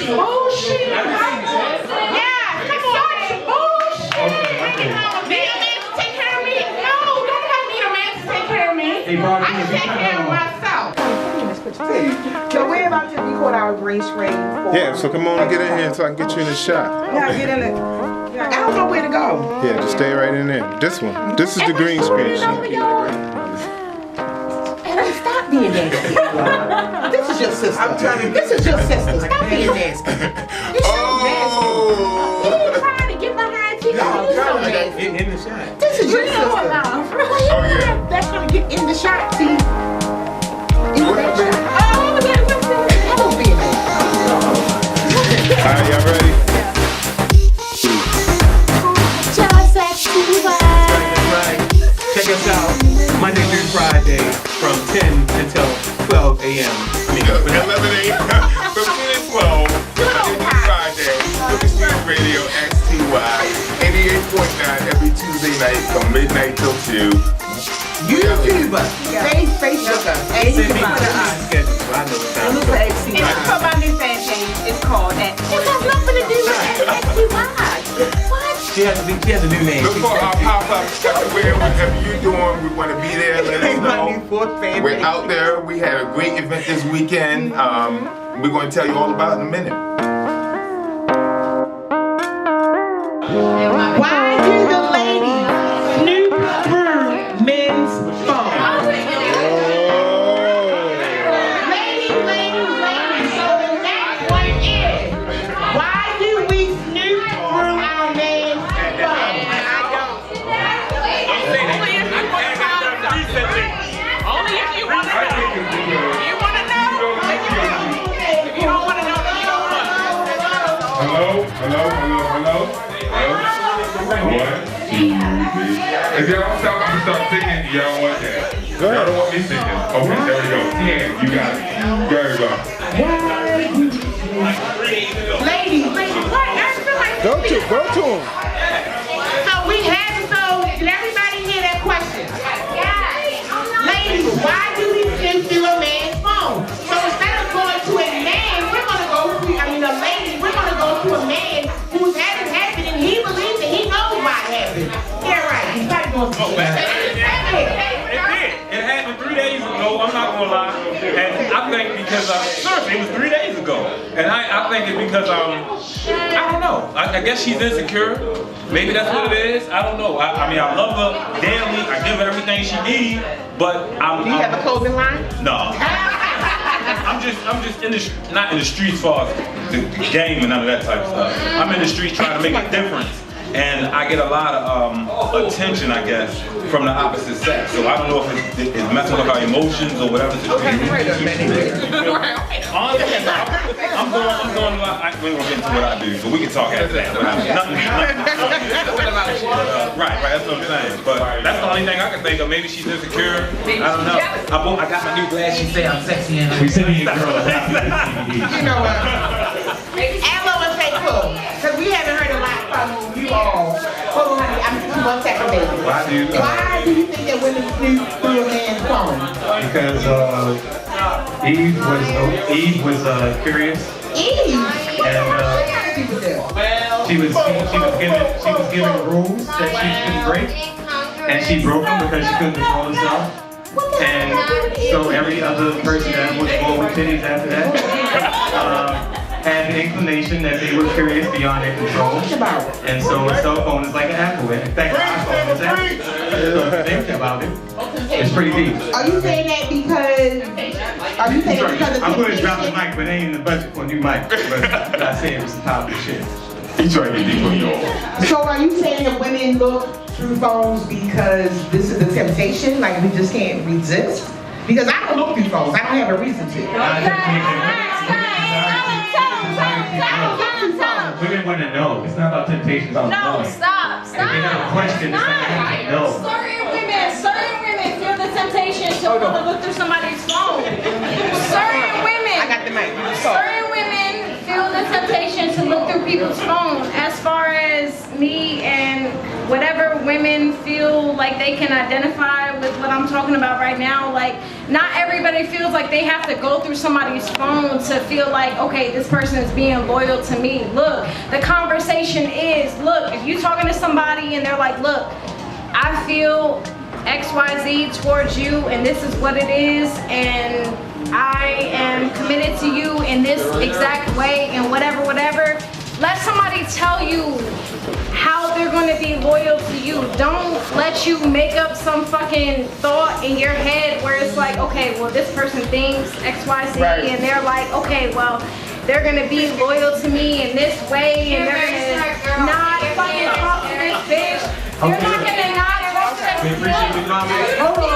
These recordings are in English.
Bullshit. Yeah, come on. Bullshit. Need a man to take care of me? No, don't need a man to take care of me. I can take care of myself. So we're about to record our green screen for... Yeah, so come on and get in here so I can get you in the shot. Yeah, get in it. I don't know where to go. Yeah, just stay right in there. This one. This is the green screen. Stop being nasty. This is your sister. I'm trying to... This is your sister. Stop being nasty. You're so nasty. You ain't trying to get behind you. You're so nasty. In the shot. This is your sister. Oh, yeah. That's gonna get in the shot, see? In the shot. Don't be nasty. Alright, y'all ready? Check us out Monday through Friday from 10 until 12 a.m. 11 a.m. from 10 to 12. Monday through Friday. Lucas News Radio XTY 88.9 every Tuesday night from midnight till 2. YouTuber. Facebooker. And you can put it on. And look for XTY. And look for my new fan page. It's called that. It has nothing to do with XTY. What? She has a new name. Look for our pop-up everywhere, whatever you're doing, we want to be there, let us know. We're out there, we had a great event this weekend. We're going to tell you all about it in a minute. Why do the ladies snoop through men's phone? Ladies. So the next one is, why do we snoop through our men's phone? Only if you want to know. You want to know? If you don't want to know, then you don't want to know. Hello. 1, 2, 3. If y'all stop, I'm gonna start singing. Y'all want that? Y'all don't want me singing. Okay, there we go. 10, you got it. There we go. Ladies, what? Go to him. So did everybody hear that question? Ladies, why do we snoop through a man's phone? So instead of going to a man, we're going to go to, a lady, we're going to go to a man who's had it happen and he believes that he knows why it happened. Yeah, right. He's probably going to It happened 3 days ago, I'm not gonna lie. And I think because, seriously, it was 3 days ago. And I think it's because, I don't know. I guess she's insecure. Maybe that's what it is. I don't know. I mean, I love her daily. I give her everything she needs. But Do you have a clothing line? No. I'm just not in the streets as far as the game and none of that type of stuff. I'm in the streets trying to make a difference. And I get a lot of attention, I guess, from the opposite sex. So I don't know if it's messing with our emotions or whatever. Wait a minute. Honestly, I'm going a lot. We ain't gonna get into what I do, but we can talk after that. Right, that's what I'm saying. But that's the only thing I can think of. Maybe she's insecure. I don't know. I got my new glass. She say I'm sexy and We sending you a girl a You know what? Aloe and Takeover. Because we haven't heard a lot from you all. Hold on, honey. I'm 1 second, baby. Why do you think that women snoop through a man's phone? Because Eve was curious. Eve? And she was given rules that she couldn't break, and she broke them because she couldn't control herself. And so every other person that was born with titties after that had the inclination that they were curious beyond their control. And so a cell phone is like an apple. In fact, an iPhone is Apple. So if you think about it, it's pretty deep. Are you saying that because? Are you saying because of? I'm going to drop the mic, but they ain't in the budget for a new mic. But I say it was some top shit. He's trying to get deep on y'all. So are you saying that women look through phones because this is the temptation? Like we just can't resist? Because I don't look through phones. I don't have a reason to. Women want to know. It's not about temptation. It's about Stop. If they have a question, it's not about no. Certain women feel the temptation to want to look through somebody's phone. Certain women. I got the mic. Certain women feel the temptation to look through people's phone. As far as me and whatever women feel feel like they can identify with what I'm talking about right now. Like, not everybody feels like they have to go through somebody's phone to feel like, okay, this person is being loyal to me. Look, the conversation is, look, if you're talking to somebody and they're like, look, I feel XYZ towards you and this is what it is, and I am committed to you in this exact way and whatever, let somebody tell you how they're going to be loyal to you. Don't let you make up some fucking thought in your head where it's like, okay, well, this person thinks XYZ, and they're like, okay, well, they're going to be loyal to me in this way, and they're going to not fucking talk to this bitch. You're not going to not talk to this bitch. Hold on.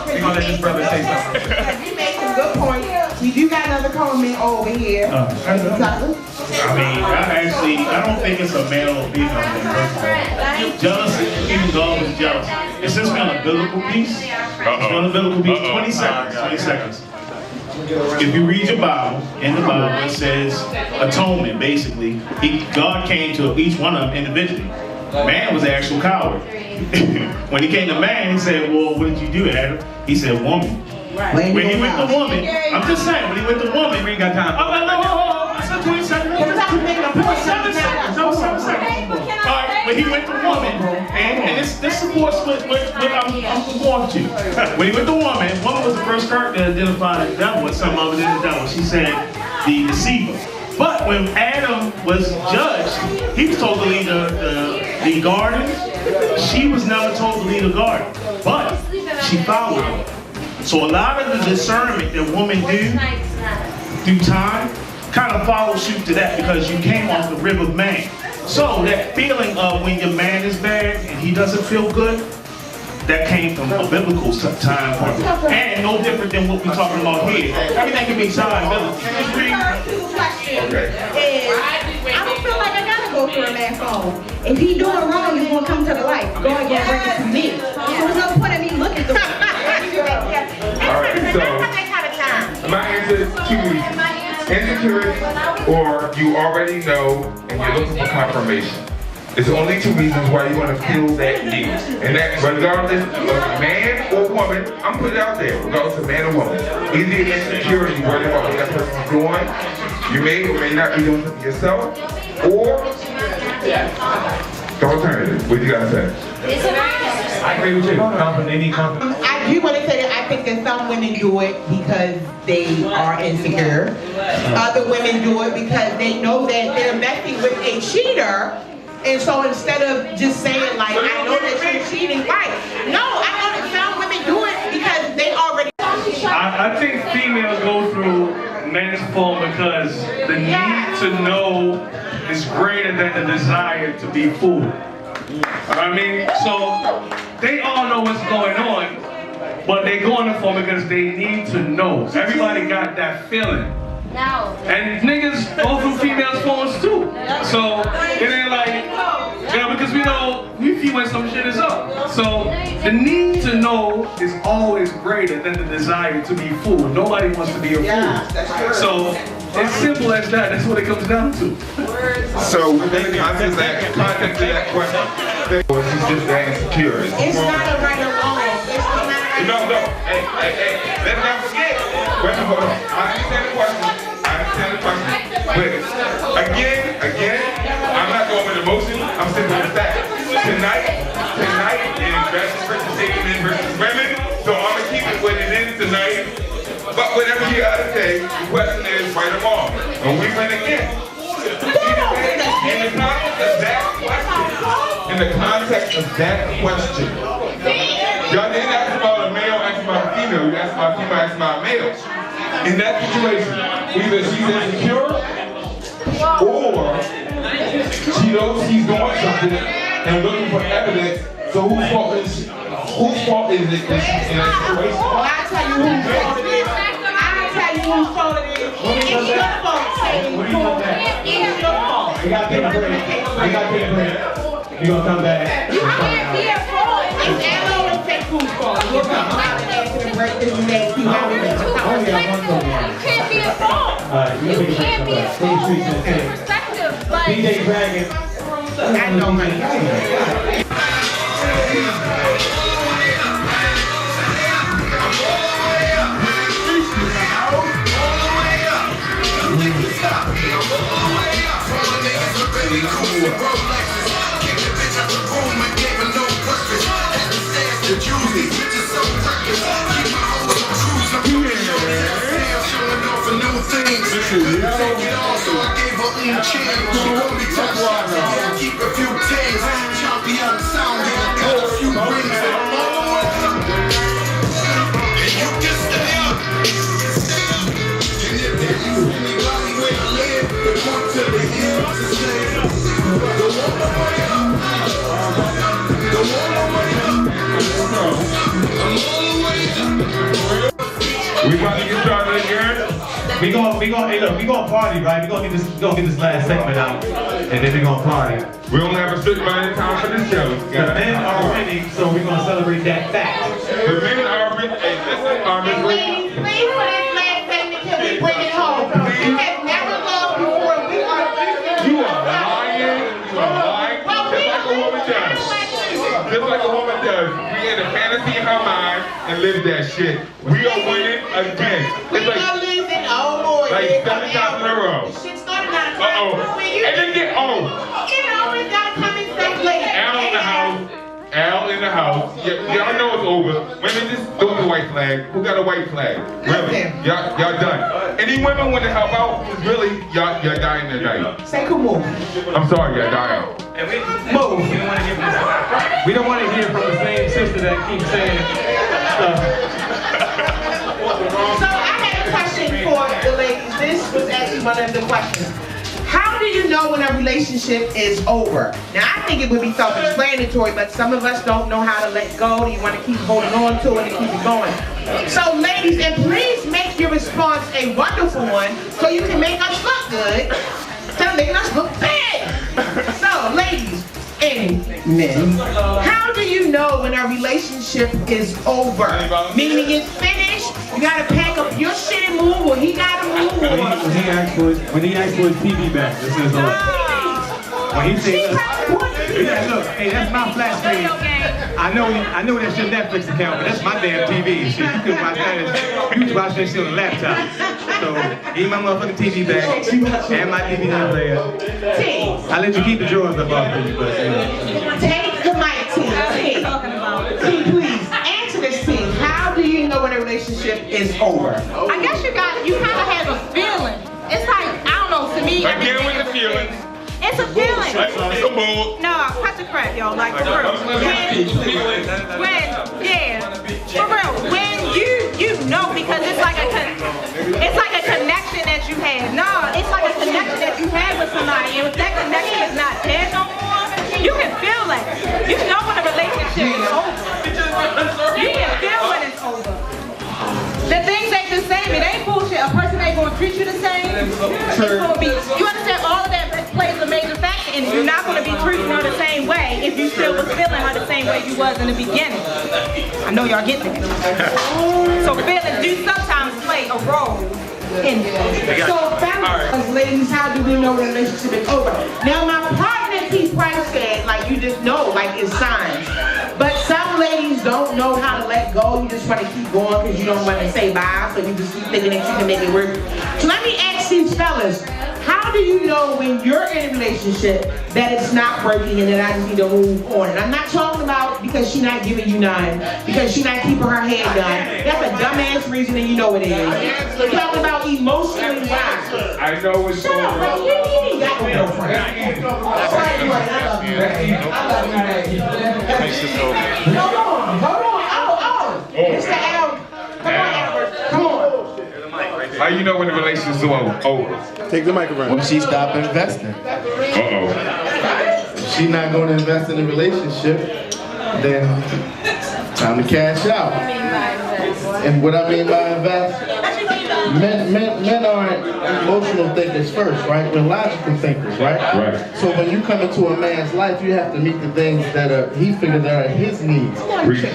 We're gonna let this brother say something. You made some good points. You do got another comment over here. I mean, I don't think it's a male or female thing, first of all. Jealousy, even God is jealous. It's just on a biblical piece. It's on a biblical piece, 20 seconds. If you read your Bible, in the Bible it says atonement, basically. God came to each one of them individually. Man was the actual coward. When he came to man, he said, well, what did you do, Adam? He said, woman. When he went to woman, I'm just saying, when he went to woman, we ain't got time. I said 20 seconds. 7 seconds. All right, when he went to woman, and this supports what I'm going to. When he went to woman was the first character that identified the devil as something other than the devil. She said, the deceiver. But when Adam was judged, he was told to lead the garden. She was never told to lead a garden, but she followed him. So a lot of the discernment that women do through time kind of follows suit to that, because you came off the rib of man. So that feeling of when your man is bad and he doesn't feel good, that came from a biblical time point. And no different than what we're talking about here. Everything can be time biblical. I don't feel like I gotta go through a man's phone. If he doing wrong, he's gonna come to the light. God gonna bring it to me. So there's no point in me looking through it. Alright, so my answer is 2 reasons. Insecurity, or you already know and you're looking for confirmation. There's only 2 reasons why you want to feel that need. And that, regardless of man or woman, I'm putting it out there, regardless of man or woman. Either you're insecure, you're worried about what that person's doing, you may or may not be doing something yourself, or the alternative. What you gotta say? I agree with you. They need confidence. I do want to say that I think that some women do it because they are insecure. Other women do it because they know that they're messing with a cheater. And so instead of just saying like, I know that you're cheating, right? No, I know that some women do it because they already. I think females go through men's phone because the need to know is greater than the desire to be fooled. I mean, so they all know what's going on, but they go on the phone because they need to know. Everybody got that feeling. And niggas go through females' phones too. So it ain't like, because we know we feel when some shit is up. So the need to know is always greater than the desire to be fooled. Nobody wants to be a fool. So it's simple as that. That's what it comes down to. So within the context of that question, she's just that insecure. It's not a right or wrong. No. Hey, let's not forget. Wait, hold on. I understand the question. But again, I'm not going with emotion. I'm sticking with fact. Tonight is Ratchet versus Shady versus women. So I'm gonna keep it what it is tonight. But whatever you gotta say, the question is right or wrong. And we win again. In the context of that question, y'all didn't ask about a male, ask about a female. You asked about a female, asked about a male. In that situation, either she's insecure or she knows she's doing something and looking for evidence. So whose fault is it in that situation? I'll tell you whose fault it is. It's your fault, Shady. It's your fault. You gotta take a break. You gonna come back. You can't be a fault. It's Ella take whose fault. We'll come out and answer the break this next. You can't be a fault. You can't be a fault. Perspective, but DJ Dragon. I know, honey. Keep a few tens, champion sound, got a few rings and I'm all the way up. And you can stay up. And if there's anybody where I live, they point to the hills and say, go all the way up. Go all the way up. I'm all the way up. We about to get started again. Hey, look, we gonna party, right? We gonna get this last segment out, and then we gonna party. We only have a certain amount of time for this show. The men are winning, so we're gonna celebrate that fact. The men are winning. Hey, listen, And ladies, please for this last segment till we bring it home. You have never loved before. We are you are lying. You are lying. Just like a woman does. Just like a woman does. We had a fantasy in her mind and lived that shit. We are winning again. We are losing. Oh boy. Like 7 times in a row. Shit started out of Uh-oh. And then get home. You always gotta come and stay late. Al in the house. Al in the house. Y'all know it's over. Women, just throw the white flag. Who got a white flag? Really? Y'all done. Any women want to help out? Because really, y'all dying tonight. Say come on. I'm sorry, y'all dying. And we don't want to hear from the same sister that keeps saying stuff. So I had a question for the ladies. This was actually one of the questions. How do you know when a relationship is over? Now I think it would be self-explanatory, but some of us don't know how to let go. You want to keep holding on to it and keep it going. So ladies, and please make your response a wonderful one so you can make us look good instead of making us look bad. So ladies and men, how do you know when a relationship is over? Meaning it's finished, you gotta pack up your shit and move, or he gotta move, or... When he asked for his TV back, this is over. When he said, yeah, look, hey, that's my flat screen. I know that's your Netflix account, but that's my damn TV. Shit, you couldn't watch that. You was watching that shit on the laptop. So, give my motherfucking TV back, and my DVD player. I let you keep the drawers up off of you, but you know. Take the mic, T. T, please, answer this, T. How do you know when a relationship is over? I guess you kind of have a feeling. It's like, I don't know, to me. Again with the feelings. It's a feeling. It's a mood. No, cut the crap, yo. Like, for real. For real. When you know, because it's like a connection that you have. No, it's like a connection that you have with somebody, and if that connection is not there no more, you can feel it. You know when a relationship is over. You can feel when it's over. The things ain't the same. It ain't bullshit. A person ain't gonna treat you the same. It's gonna be. You understand? All of that plays a major factor, and you're not gonna be treating her the same way if you still was feeling her the same way you was in the beginning. I know y'all get that. So feelings do sometimes play a role in it. So, fellas, ladies, how do we know when a relationship is over? Now, my partner, Keith Price, said, like, you just know, like, it's signs. But some ladies don't know how to let go. You just want to keep going because you don't want to say bye, so you just keep thinking that you can make it work. So let me ask these fellas, how do you know when you're in a relationship that it's not working and that I just need to move on? And I'm not talking about because she's not giving you none, because she's not keeping her head done. That's a dumbass reason and you know it is. We're talking about emotionally wise. I know it's Shut up, bro. You ain't got no girlfriend. I love you, baby. I love you, baby. Hold on. Oh. Mr. Al. Come on, Albert. Come on. How you know when the relationship's over? Take the microphone. When she stopped investing. Uh-oh. If she's not going to invest in a relationship, then time to cash out. And what I mean by invest, men aren't emotional thinkers first, right? We're logical thinkers, right? Right. So when you come into a man's life, you have to meet the things that he figured that are his needs.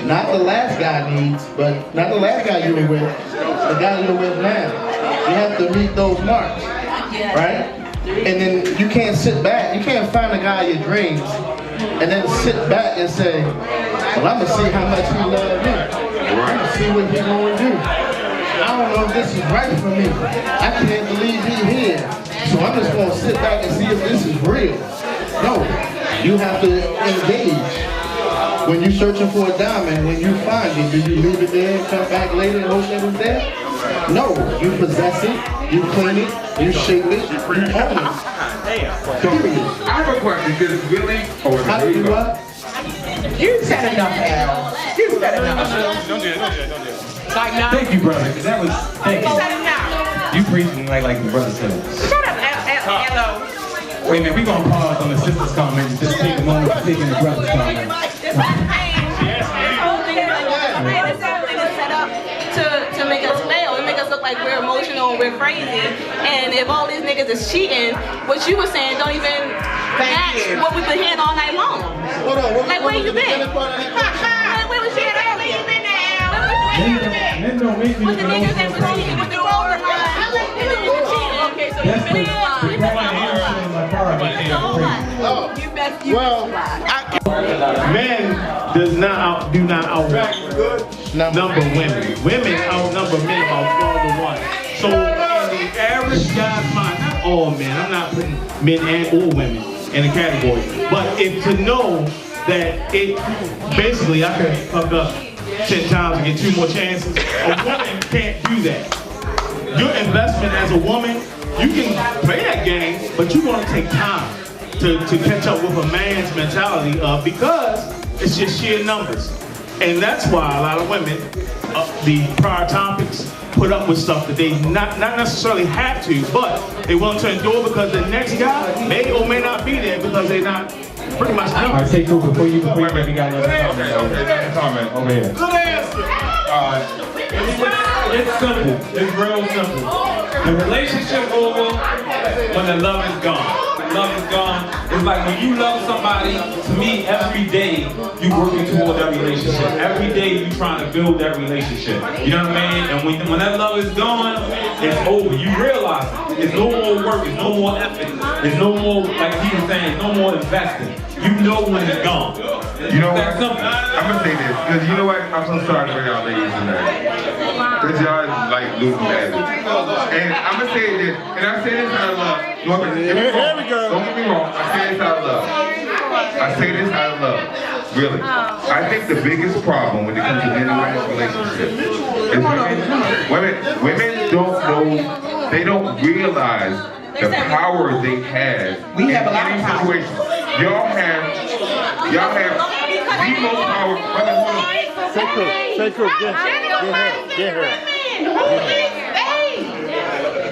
Not the last guy needs, but not the last guy you were with, the guy you're with now. You have to meet those marks, right? And then you can't sit back, you can't find a guy of your dreams and then sit back and say, well, I'm gonna see how much he loves me. I'm gonna see what he's gonna do. I don't know if this is right for me. I can't believe he's here. So I'm just gonna sit back and see if this is real. No, you have to engage. When you're searching for a diamond, when you find it, do you leave it there and come back later and hope that it's there? No, you possess it, you clean it, you shape it, you own it. So, I have a question. Is it really or is How do you what? You said enough, Al. You said enough. Don't do it. Like now. Thank you, brother. That was, thank You you. said enough. You preaching like the brother said. Shut up, L. Wait a minute, we're gonna pause on the sister's comment and just take a moment to take in the brother's comment. This whole thing is set up to make us fail. It make us look like we're emotional and we're crazy. And if all these niggas is cheating, what you were saying don't even match what we've been hearing all night long. Hold on, Like, where you been? Where was you at earlier? Men don't make me With the niggas that was cheating with the roller line. Okay, so you've been Men do not outnumber women. Women outnumber men about 4 to 1. So in the average guy's mind, not all men, I'm not putting men and or women in a category, but if to know that it basically I could fuck up 10 times and get 2 more chances, a woman can't do that. Your investment as a woman, you can play that game, but you're gonna take time to catch up with a man's mentality because it's just sheer numbers. And that's why a lot of women, the prior topics, put up with stuff that they not necessarily have to, but they willing to endure because the next guy may or may not be there because they're not pretty much numbers. All right, Takeover, before you we got another comment. comment? Over here. Good answer. It's simple. It's real simple. The relationship over when the love is gone. The love is gone. It's like when you love somebody, to me, every day you working toward that relationship. Every day you trying to build that relationship. You know what I mean? And when that love is gone, it's over. You realize it's no more work, it's no more effort, it's no more, like he was saying, it's no more investing. You know when it's gone. You know what? I'm gonna say this because you know what? I'm so sorry for y'all ladies tonight. Because y'all like losing marriage. And I'm gonna say this, and I say this out of love. Don't get me wrong. I say this out of love. I say this out of love. Really. I think the biggest problem when it comes to men and women's relationships is women don't know, they don't realize the power they have in any situation. Y'all have the most power. Take her, get her.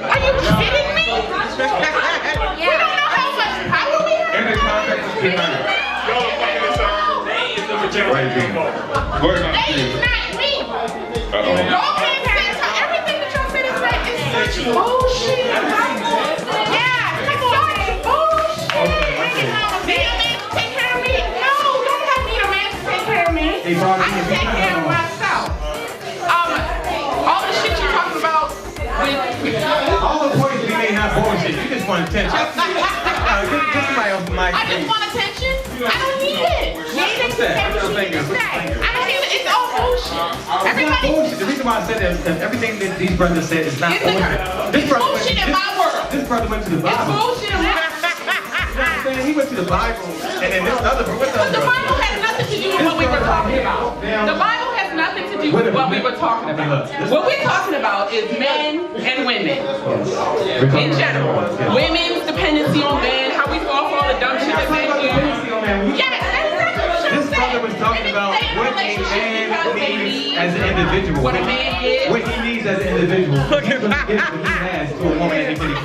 Are you kidding me? We don't know how much power we have. In the context of tonight. They is not me. Y'all can't say everything that y'all said is right. It's such bullshit. Yeah, come on. Bullshit. Need a man to take care of me? No, don't have need a man to take care of me. I can take care of myself. All the shit you're talking about with All the points we made not bullshit. You just want attention. Get somebody off the mic. I just want attention. I don't need it. What's that? I don't need it. It's all bullshit. Everybody. Bullshit. The reason why I said that everything that these brothers said is not bullshit. It's bullshit in my world. This brother went to the Bible. It's bullshit in my world. He went to the Bible, and then this other brother. But the Bible has nothing to do with what we were talking about. The Bible has nothing to do with what we were talking about. What we're talking about is men and women. In general. Women's dependency on men, how we fall for all the dumb shit that men do. Yes, this brother was talking about what a man needs as an individual. What a man is. What he needs as an individual. He gives what he has to a woman that he feels.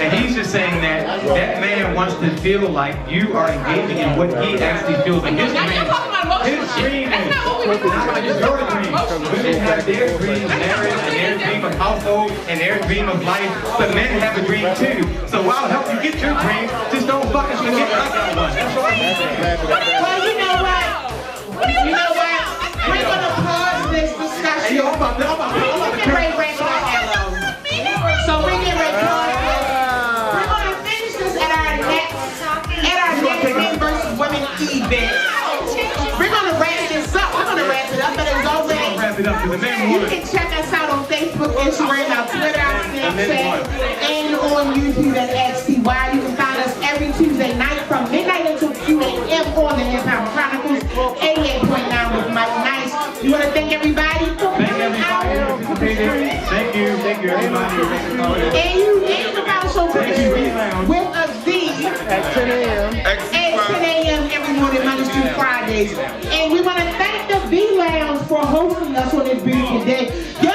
And he's just saying that that man wants to feel like you are engaging in what he actually feels like his Now you're talking about emotional shit. That's not what we were talking about. You're talking about emotional shit. Women have their dream of marriage, and their dream of household, and their dream of life. But men have a dream too. So I'll help you get your dream. Just don't fucking forget I got one. That's all I'm saying. Well, you know what? You know what? We're gonna pause this discussion. We get ready to wrap it up, hello. So we get ready to pause this. We're gonna finish wrap it up because the man You wanted. can check us out on Facebook, Instagram, our Twitter, our Snapchat, and on YouTube at XTY. You can find us every Tuesday night from midnight until 2 a.m. on the Hip Hop Chronicles, 88.9 with Mike Nice. You want to thank everybody for Thank coming out. everybody who participated. Thank you everybody. And you ain't about show with us At 10 a.m. at 10 a.m. every morning, Mondays through Fridays. And we want to thank the B Lounge for hosting us on this beautiful day. Yo,